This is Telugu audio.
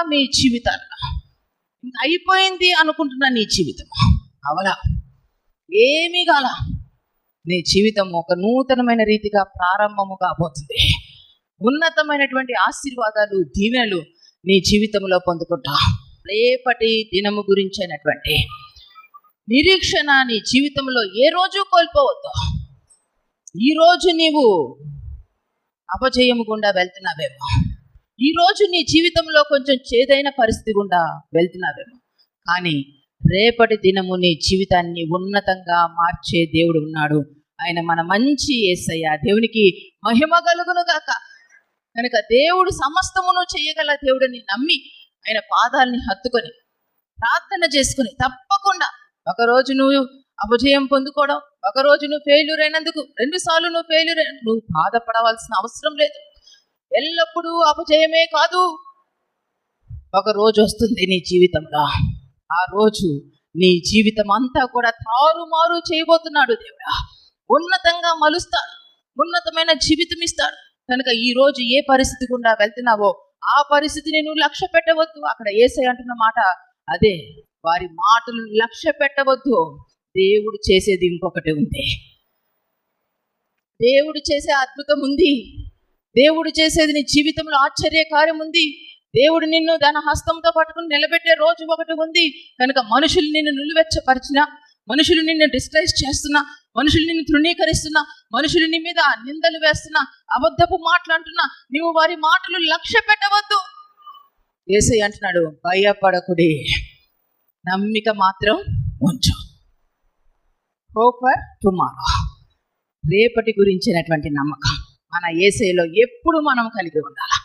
మీ జీవితాల్లో ఇంకా అయిపోయింది అనుకుంటున్నా నీ జీవితం అవలా ఏమీ కాల. నీ జీవితం ఒక నూతనమైన రీతిగా ప్రారంభము కాబోతుంది. ఉన్నతమైనటువంటి ఆశీర్వాదాలు, దీవెనలు నీ జీవితంలో పొందుకుంటా. రేపటి దినము గురించి అయినటువంటి నిరీక్షణ నీ జీవితంలో ఏ రోజు కోల్పోవద్దు. ఈరోజు నీవు అపజయము గుండా వెళ్తున్నావేమో, ఈరోజు నీ జీవితంలో కొంచెం చేదైన పరిస్థితి గుండా వెళ్తున్నావేమో, కానీ రేపటి దినము నీ జీవితాన్ని ఉన్నతంగా మార్చే దేవుడు ఉన్నాడు. ఆయన మన మంచి యేసయ్య. దేవునికి మహిమ కలుగును గాక. కనుక దేవుడు సమస్తమును చేయగల దేవుడిని నమ్మి ఆయన పాదాలని హత్తుకొని ప్రార్థన చేసుకుని, తప్పకుండా ఒకరోజు నువ్వు అపజయం పొందుకోవడం, ఒకరోజు నువ్వు ఫెయిల్యూర్ అయినందుకు 2 సార్లు నువ్వు ఫెయిల్యూర్ అయిన నువ్వు బాధపడవలసిన అవసరం లేదు. ఎల్లప్పుడూ అపజయమే కాదు. ఒక రోజు వస్తుంది నీ జీవితంలో, ఆ రోజు నీ జీవితం అంతా కూడా తారుమారు చేయబోతున్నాడు దేవుడా. ఉన్నతంగా మలుస్తాడు, ఉన్నతమైన జీవితం ఇస్తాడు. కనుక ఈ రోజు ఏ పరిస్థితి గుండా వెళ్తున్నావో ఆ పరిస్థితిని నువ్వు లక్ష్య పెట్టవద్దు. అక్కడ యేసయ్య అంటున్న మాట అదే, వారి మాటలు లక్ష్య పెట్టవద్దు. దేవుడు చేసేది ఇంకొకటి ఉంది. దేవుడు చేసే అద్భుతం ఉంది. దేవుడు చేసేది నీ జీవితంలో ఆశ్చర్యకార్యం ఉంది. దేవుడు నిన్ను తన హస్తంతో పట్టుకుని నిలబెట్టే రోజు ఒకటి ఉంది. కనుక మనుషులు నిన్ను నిలువెచ్చపరిచినా, మనుషులు నిన్ను డిస్కరేజ్ చేస్తున్నా, మనుషులు నిన్ను తృణీకరిస్తున్నా, మనుషులు నీ మీద నిందలు వేస్తున్నా, అబద్ధపు మాట్లాడుతున్నా, నువ్వు వారి మాటలు లక్ష్య పెట్టవద్దు. యేసయ్య అంటున్నాడు, భయపడకుడి, నమ్మిక మాత్రం ఉంచు. హోప్ ఫర్ టుమారో, రేపటి గురించినటువంటి నమ్మకం మన యేసయ్యలో ఎప్పుడు మనం కలిగి ఉండాలి.